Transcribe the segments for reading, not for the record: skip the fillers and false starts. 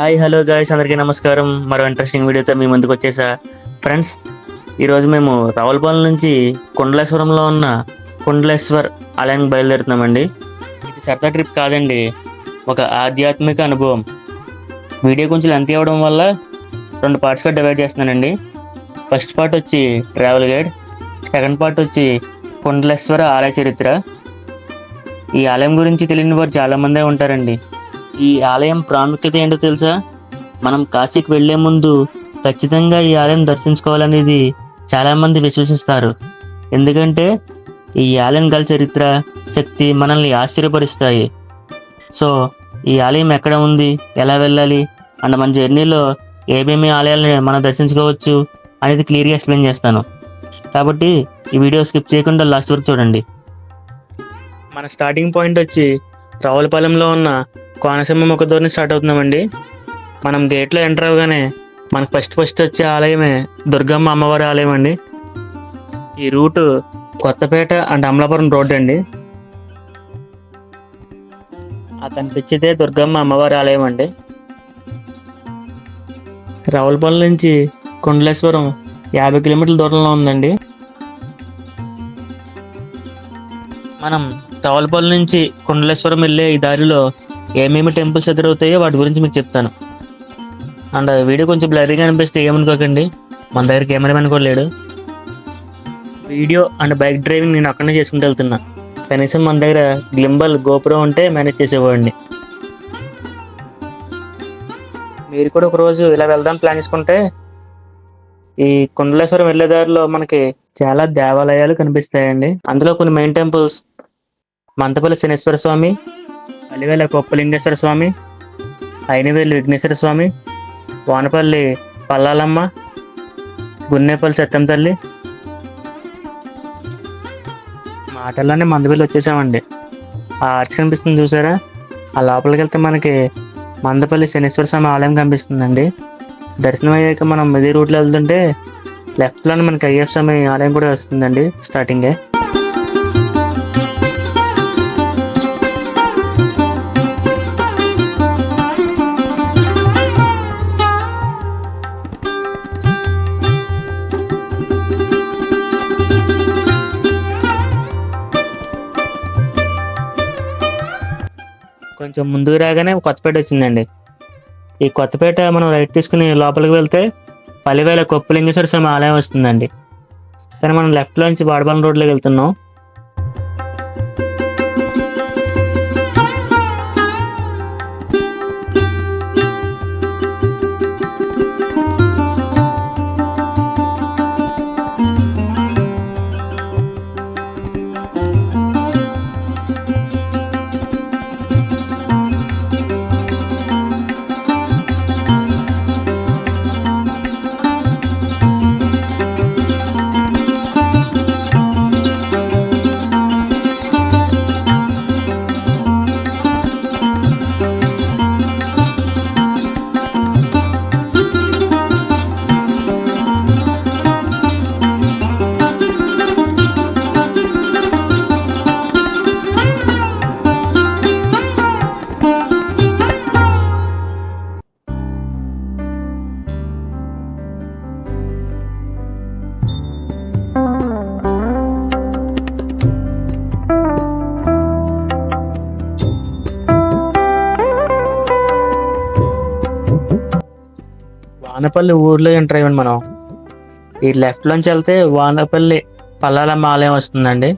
Hi hello guys, అందరికీ నమస్కారం. మరో ఇంట్రెస్టింగ్ వీడియోతో మీ ముందుకు వచ్చేసా. ఫ్రెండ్స్, ఈరోజు మేము రావులపాలెం నుంచి కొండలేశ్వరంలో ఉన్న కొండలేశ్వర్ ఆలయానికి బయలుదేరుతున్నామండి. ఇది సరదా ట్రిప్ కాదండి, ఒక ఆధ్యాత్మిక అనుభవం. వీడియో కొంచెం లెంత్ అవ్వడం వల్ల 2 పార్ట్స్గా డివైడ్ చేస్తున్నానండి. ఫస్ట్ పార్ట్ వచ్చి ట్రావెల్ గైడ్, సెకండ్ పార్ట్ వచ్చి కొండలేశ్వర ఆలయ చరిత్ర. ఈ ఆలయం గురించి తెలియని వారు చాలామందే ఉంటారండి. ఈ ఆలయం ప్రాముఖ్యత ఏంటో తెలుసా? మనం కాశీకి వెళ్లే ముందు ఖచ్చితంగా ఈ ఆలయం దర్శించుకోవాలనేది చాలామంది విశ్వసిస్తారు. ఎందుకంటే ఈ ఆలయం గల చరిత్ర, శక్తి మనల్ని ఆశ్చర్యపరుస్తాయి. సో ఈ ఆలయం ఎక్కడ ఉంది, ఎలా వెళ్ళాలి అండ్ మన జర్నీలో ఏమేమి ఆలయాలను మనం దర్శించుకోవచ్చు అనేది క్లియర్గా ఎక్స్ప్లెయిన్ చేస్తాను. కాబట్టి ఈ వీడియో స్కిప్ చేయకుండా లాస్ట్ వరకు చూడండి. మన స్టార్టింగ్ పాయింట్ వచ్చి రావులపాలెంలో ఉన్న కోనసీమ ముఖద్వారం స్టార్ట్ అవుతున్నామండి. మనం గేట్లో ఎంటర్ అవ్వగానే మనకు ఫస్ట్ వచ్చే ఆలయమే దుర్గమ్మ అమ్మవారి ఆలయం అండి. ఈ route Kothapeta and Amalapuram road అండి. ఆ కనిపించేదే దుర్గమ్మ అమ్మవారి ఆలయం అండి. రావులపాలెం నుంచి కొండలేశ్వరం 50 కిలోమీటర్ల దూరంలో ఉందండి. మనం రావులపాలెం నుంచి కొండలేశ్వరం వెళ్ళే ఈ దారిలో ఏమేమి టెంపుల్స్ ఎదురవుతాయో వాటి గురించి మీకు చెప్తాను. అండ్ వీడియో కొంచెం బ్లర్రీగా అనిపిస్తే ఏమనుకోకండి, మన దగ్గర కెమెరామెన్ కూడా లేడు. వీడియో అండ్ బైక్ డ్రైవింగ్ నేను అక్కడనే చేసుకుంటూ వెళ్తున్నా. కనీసం మన దగ్గర గ్లింబల్ గోప్రో ఉంటే మేనేజ్ చేసేవాడిని. మీరు కూడా ఒకరోజు ఇలా వెళ్దాం ప్లాన్ చేసుకుంటే ఈ కొండలేశ్వరం వెళ్ళే దారిలో మనకి చాలా దేవాలయాలు కనిపిస్తాయండి. అందులో కొన్ని మెయిన్ టెంపుల్స్ మంతపల్లి శనేశ్వర స్వామి, అలివేల కొప్పలింగేశ్వర స్వామి, అయినవేలు విఘ్నేశ్వర స్వామి, వానపల్లి పల్లాలమ్మ, గున్నేపల్లి సత్యం తల్లి. మాటల్లోనే మందపల్లి వచ్చేసామండి. ఆ ఆర్చ్ కనిపిస్తుంది చూసారా? ఆ లోపలికి వెళ్తే మనకి మందపల్లి శనేశ్వర స్వామి ఆలయం కనిపిస్తుందండి. దర్శనం అయ్యాక మనం ఇదే రూట్లో వెళ్తుంటే లెఫ్ట్లోనే మనకి అయ్యప్ప స్వామి ఆలయం కూడా వస్తుందండి స్టార్టింగే. కొంచెం ముందుకు రాగానే కొత్తపేట వచ్చిందండి. ఈ కొత్తపేట మనం రైట్ తీసుకుని లోపలికి వెళ్తే పలివేల కొప్పలింగేశ్వర స్వామి ఆలయం వస్తుందండి. కానీ మనం లెఫ్ట్లో నుంచి వాడపాలెం రోడ్లోకి వెళ్తున్నాం. వానపల్లి ఊర్లో ఎంటర్ అయ్యండి. మనం ఈ లెఫ్ట్ లోంచి వెళ్తే వానపల్లి పల్లాలమ్మ ఆలయం వస్తుందండి.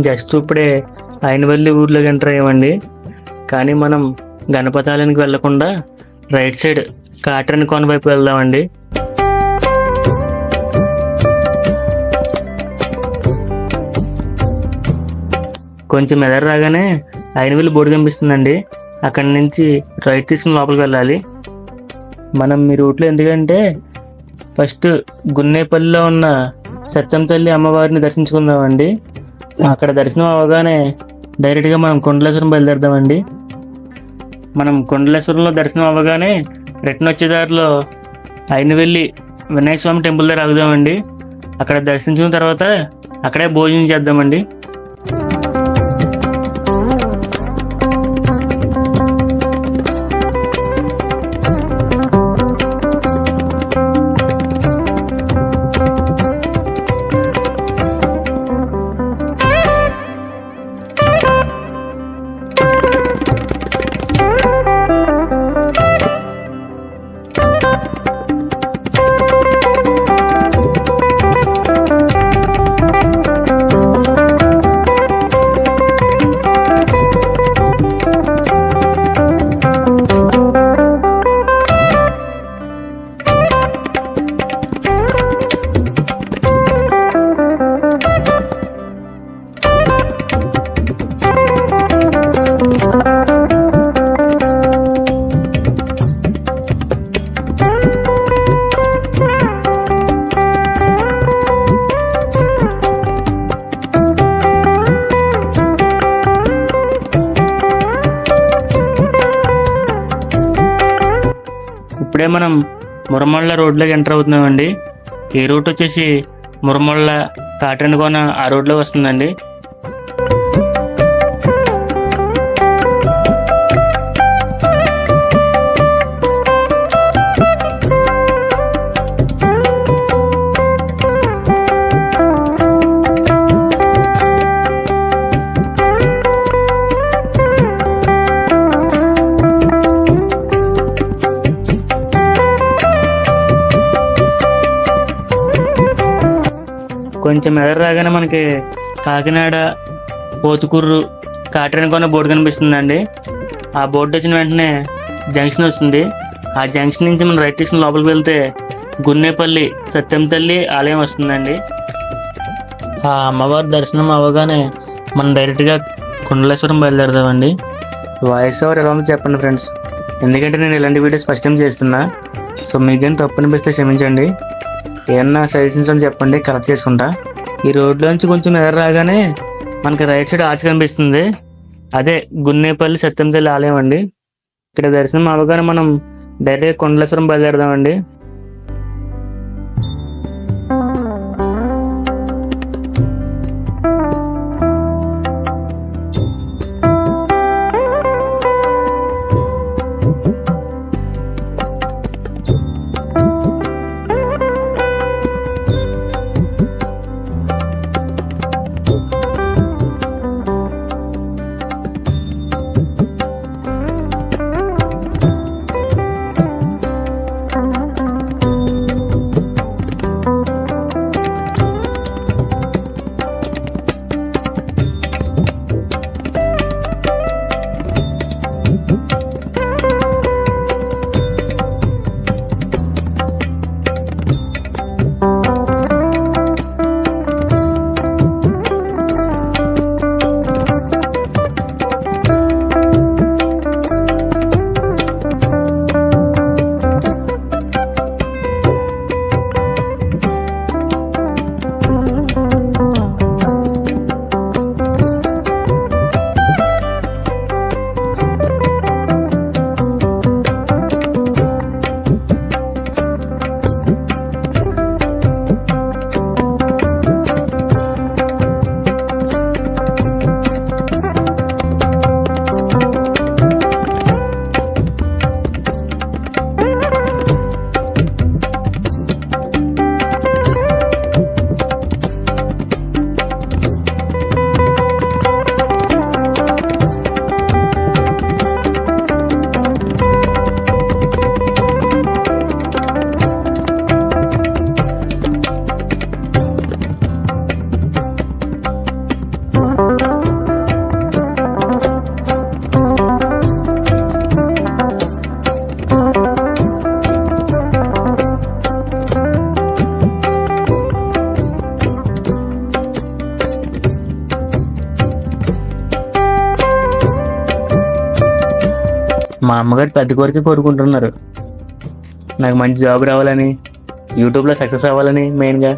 జస్ట్ ఇప్పుడే అయినవల్లి ఊర్లోకి ఎంటర్ అయ్యామండి. కానీ మనం గణపతాలయానికి వెళ్లకుండా రైట్ సైడ్ కాట్రేని కోన వైపు వెళ్దామండి. కొంచెం ఎదరు రాగానే అయినవల్లి బోర్డు కనిపిస్తుందండి. అక్కడి నుంచి రైట్ తీసుకుని లోపలికి వెళ్ళాలి. మనం ఈ రూట్లో ఎందుకంటే ఫస్ట్ గున్నేపల్లిలో ఉన్న సత్యం తల్లి అమ్మవారిని దర్శించుకుందామండి. అక్కడ దర్శనం అవగానే డైరెక్ట్గా మనం కొండలేశ్వరం బయలుదేరదామండి. మనం కొండలేశ్వరంలో దర్శనం అవ్వగానే రిటర్న్ వచ్చే దారిలో అయినవల్లి వినాయక స్వామి టెంపుల్ దగ్గర ఆగుదామండి. అక్కడ దర్శించుకున్న తర్వాత అక్కడే భోజనం చేద్దామండి. ఇప్పుడే మనం మురమళ్ళ రోడ్లోకి ఎంటర్ అవుతున్నామండి. ఈ రూట్ వచ్చేసి మురమళ్ళ కాట్రేని కోన ఆ రోడ్లో వస్తుందండి. కొంచెం ఎదరు రాగానే మనకి కాకినాడ పోతుకూరు కాట్రేని కోన బోర్డు కనిపిస్తుందండి. ఆ బోర్డు వచ్చిన వెంటనే జంక్షన్ వస్తుంది. ఆ జంక్షన్ నుంచి మనం రైట్ తీసుకుని లోపలికి వెళ్తే గున్నేపల్లి సత్యం తల్లి ఆలయం వస్తుందండి. ఆ అమ్మవారి దర్శనం అవ్వగానే మనం డైరెక్ట్గా కొండలేశ్వరం బయలుదేరదామండి. వాయిస్ ఓవర్ ఎలా ఉందో చెప్పండి ఫ్రెండ్స్, ఎందుకంటే నేను ఇలాంటి వీడియోస్ ఫస్ట్ టైం చేస్తున్నా. సో మీకేం తప్పు అనిపిస్తే క్షమించండి. ఏమన్నా సజెషన్స్ అని చెప్పండి, కరెక్ట్ చేసుకుంటా. ఈ రోడ్లోంచి కొంచెం ఎదరు రాగానే మనకి రైట్ సైడ్ ఆర్చ్ కనిపిస్తుంది. అదే గున్నేపల్లి సత్యం తల్లి ఆలయం అండి. ఇక్కడ దర్శనం అవగానే మనం డైరెక్ట్గా కొండలేశ్వరం బయలుదేరదామండి. మా అమ్మగారు పెద్ద కోరిక కోరుకుంటున్నారు. నాకు మంచి జాబ్ రావాలని, యూట్యూబ్లో సక్సెస్ అవ్వాలని మెయిన్గా.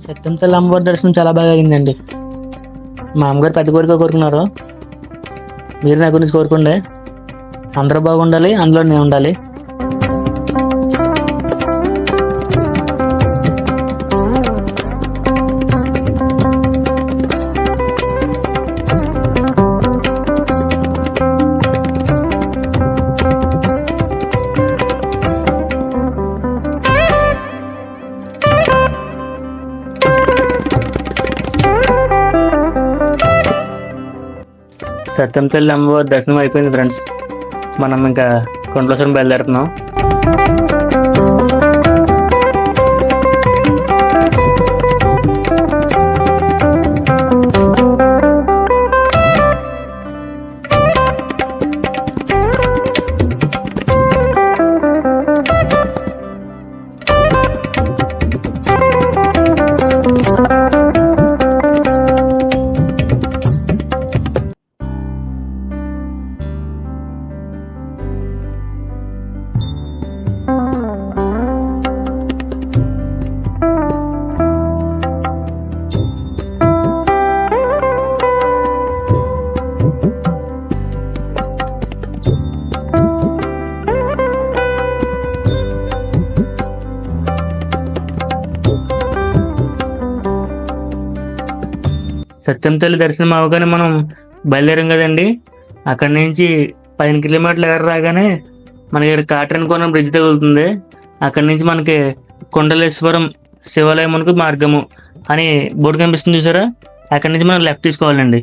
సత్యంతల్లి అమ్మవారి దర్శనం చాలా బాగా అయిందండి. మా అమ్మగారు పెద్ద కోరిక కోరుకున్నారు. మీరు నా గురించి కోరుకోండి. అందరూ బాగుండాలి, అందులో నేను ఉండాలి. సత్యంతల్లి అమ్మవారి దర్శనం అయిపోయింది ఫ్రెండ్స్. మనం ఇంకా కొండలసరం బయలుదేరుతున్నాం. సత్యంతల్లి దర్శనం అవగానే మనం బయలుదేరాం కదండి. అక్కడి నుంచి 15 కిలోమీటర్లు ఎగర రాగానే మనకి ఇక్కడ కాట్రేనికోన బ్రిడ్జ్ తగులుతుంది. అక్కడి నుంచి మనకి కొండలేశ్వరం శివాలయం మార్గము అని బోర్డు కనిపిస్తుంది చూసారా, అక్కడి నుంచి మనం లెఫ్ట్ తీసుకోవాలండి.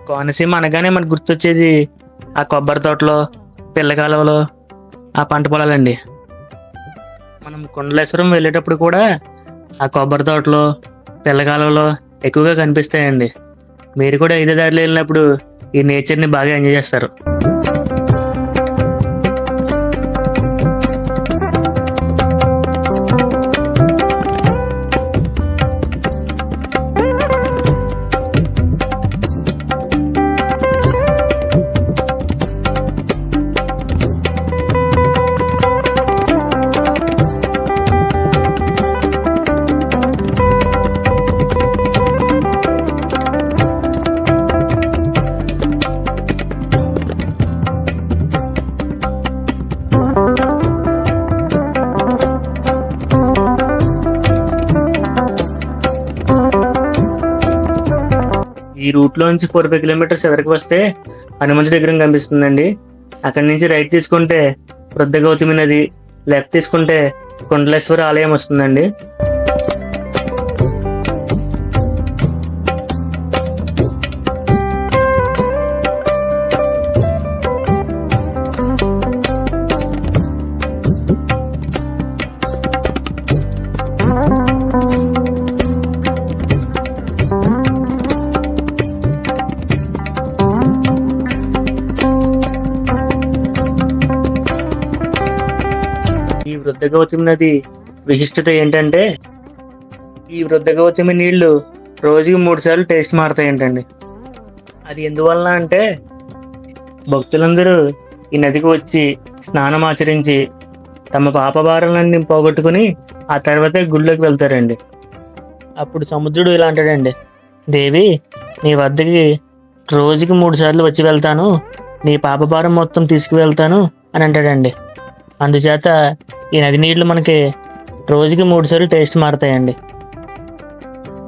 కోనసీమ అనగానే మనకు గుర్తొచ్చేది ఆ కొబ్బరి తోటలో, పిల్ల కాలువలో, ఆ పంట పొలాలండి. మనం కొండలేశ్వరం వెళ్ళేటప్పుడు కూడా ఆ కొబ్బరి తోటలో, పిల్ల కాలువలో ఎక్కువగా కనిపిస్తాయండి. మీరు కూడా ఇదే దారిలో వెళ్ళినప్పుడు ఈ నేచర్ని బాగా ఎంజాయ్ చేస్తారు. ఈ రూట్ లో నుంచి 45 కిలోమీటర్స్ ఎదరికి వస్తే హనుమంతుడి విగ్రహం కనిపిస్తుందండి. అక్కడి నుంచి రైట్ తీసుకుంటే వృద్ధగౌతమి నది, లెఫ్ట్ తీసుకుంటే కొండలేశ్వర ఆలయం వస్తుందండి. ఈ వృద్ధగౌతమి నది విశిష్టత ఏంటంటే, ఈ వృద్ధగౌతమి నీళ్లు రోజుకి 3 సార్లు టేస్ట్ మారుతాయంటండి. అది ఎందువలన అంటే, భక్తులందరూ ఈ నదికి వచ్చి స్నానం ఆచరించి తమ పాపభారాలన్నీ పోగొట్టుకుని ఆ తర్వాతే గుళ్ళోకి వెళ్తారండి. అప్పుడు సముద్రుడు ఇలా అంటాడండి, దేవి నీ వద్దకి రోజుకి 3 సార్లు వచ్చి వెళ్తాను, నీ పాపభారం మొత్తం తీసుకువెళ్తాను అని అంటాడండి. అందుచేత ఈ నది నీళ్లు మనకి రోజుకి 3 సార్లు టేస్ట్ మారుతాయండి.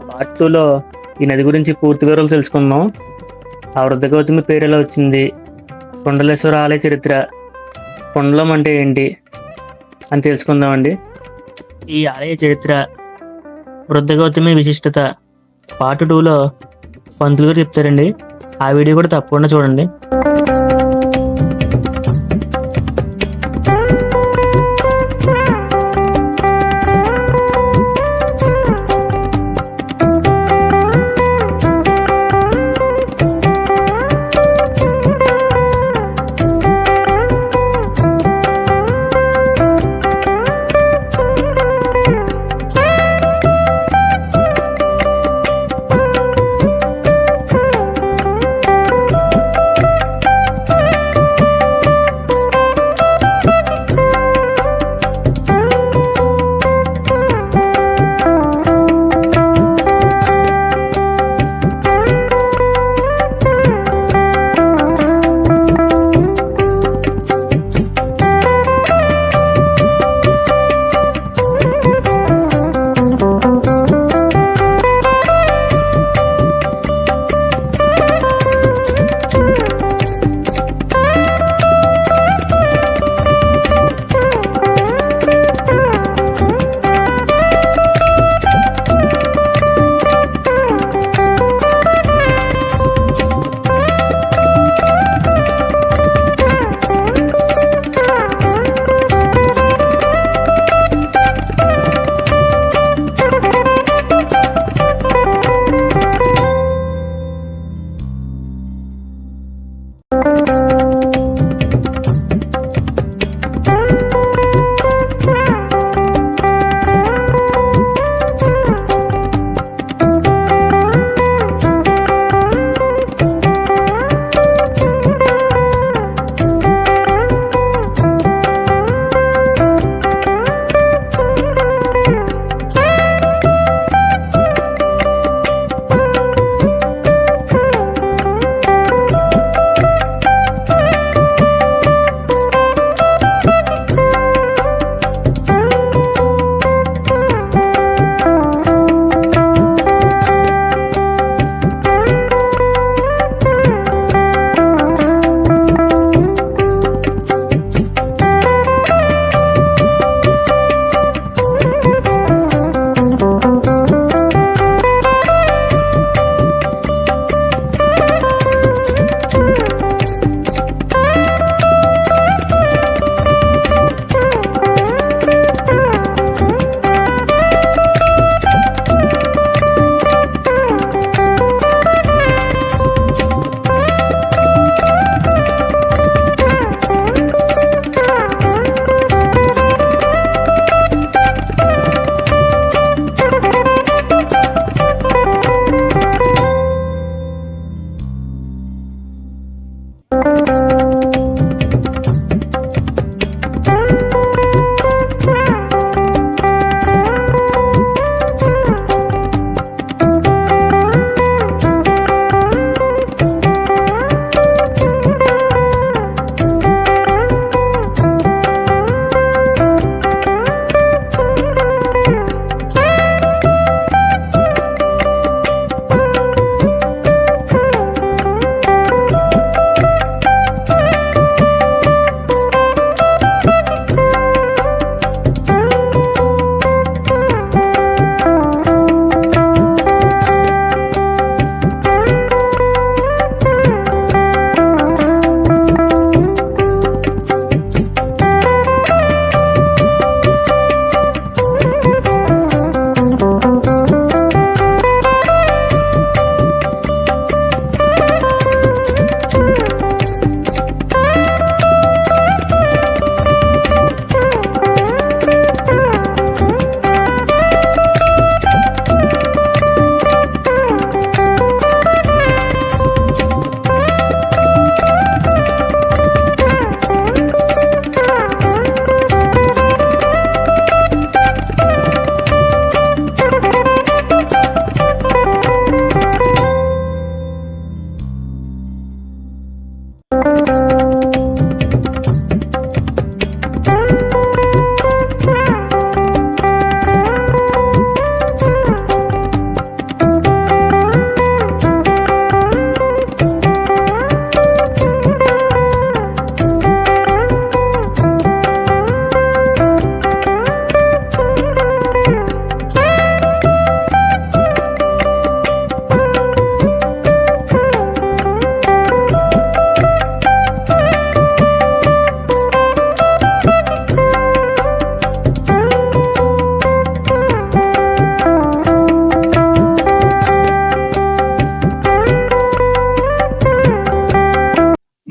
పార్ట్ 2లో ఈ నది గురించి పూర్తి వివరాలు తెలుసుకుందాం. ఆ వృద్ధగౌతమి పేరు ఎలా వచ్చింది, కొండలేశ్వర ఆలయ చరిత్ర, కొండలం అంటే ఏంటి అని తెలుసుకుందామండి. ఈ ఆలయ చరిత్ర, వృద్ధగౌతమి విశిష్టత పార్ట్ 2లో పంతులు గారు చెప్తారండి. ఆ వీడియో కూడా తప్పకుండా చూడండి.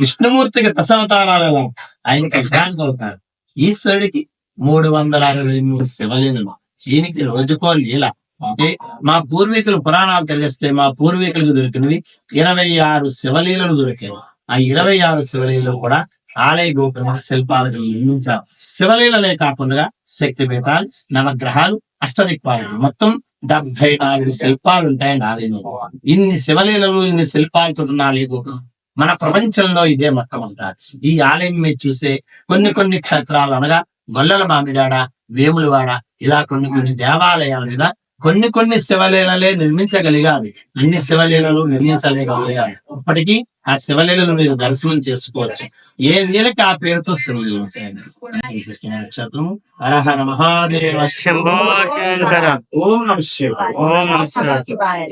విష్ణుమూర్తికి దశావతారాలు ఆయనకి గ్రాండ్ అవుతారు. ఈశ్వరుడికి 363 శివలీలలు. దీనికి రోజుకో లీల. అంటే మా పూర్వీకులు పురాణాలు తెలిస్తే మా పూర్వీకులకు దొరికినవి 26 శివలీలలు దొరికాయి. ఆ 26 శివలీలలు కూడా ఆలయ గోపుర శిల్పాలకు నిర్మించారు. శివలీలలే కాకుండా శక్తి పీఠాలు, నవగ్రహాలు, అష్టదిక్పాలు మొత్తం 74 శిల్పాలు ఉంటాయండి ఆలయంలో. ఇన్ని శివలీలలు, ఇన్ని శిల్పాలతో ఉన్న ఆలయ గోపురం మన ప్రపంచంలో ఇదే మొత్తం అంటారు. ఈ ఆలయం మీద చూసే కొన్ని క్షేత్రాలు అనగా గొల్లల మామిడాడ, వేములవాడ, ఇలా కొన్ని దేవాలయాల మీద కొన్ని శివలీలలే నిర్మించగలిగాలి. అన్ని శివలీలలు నిర్మించలేగలిగాలి. ఇప్పటికీ ఆ శివలీలను మీరు దర్శనం చేసుకోవచ్చు. ఏ లీలకి ఆ పేరుతో శివలీలు ఉంటాయండి. నక్షత్రము హర హర మహాదేవ శంభో శంకర. ఓం నమః శివాయ. ఓం నమః శివాయ.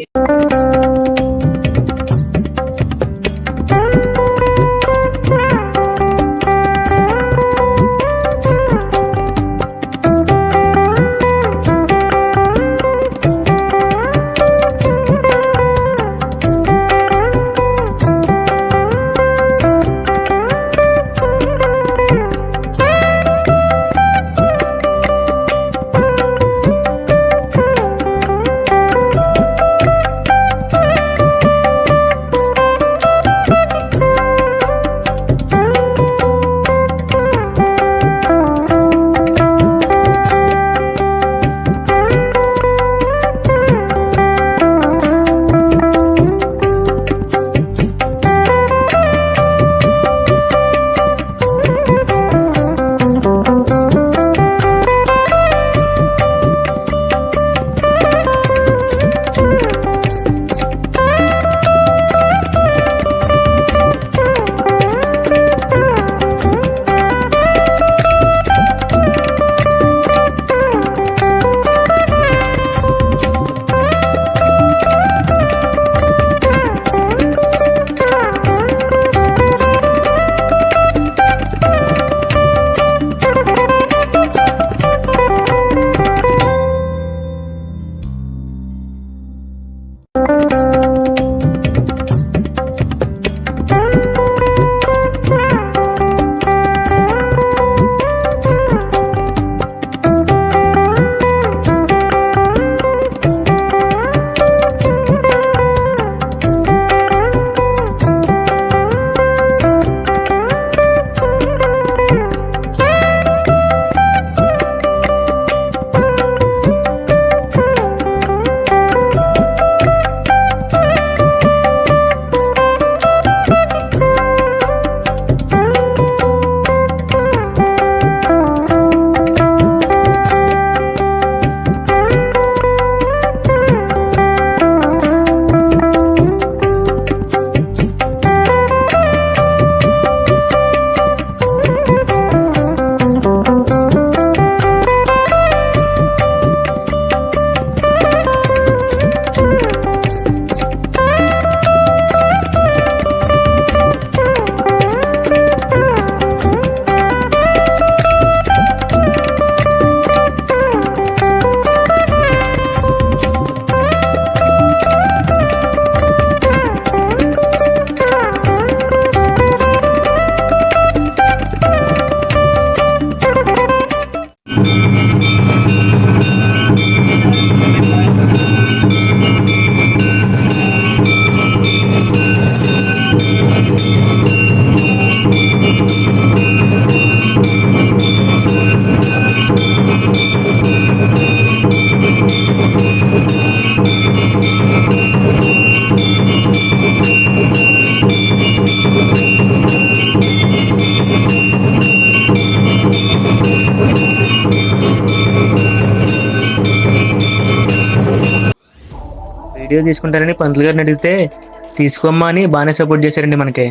వీడియో తీసుకుంటారని పంతులు గారిని అడిగితే తీసుకోమ్మా అని బాగానే సపోర్ట్ చేశారండి మనకి.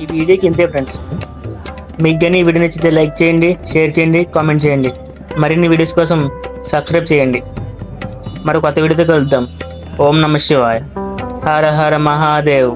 ఈ వీడియోకి ఇంతే ఫ్రెండ్స్. మీకు కానీ ఈ వీడియో నచ్చితే లైక్ చేయండి, షేర్ చేయండి, కామెంట్ చేయండి. మరిన్ని వీడియోస్ కోసం సబ్స్క్రైబ్ చేయండి. మరో కొత్త వీడియోతో కలుద్దాం. ఓం నమః శివాయ. హర హర మహాదేవ్.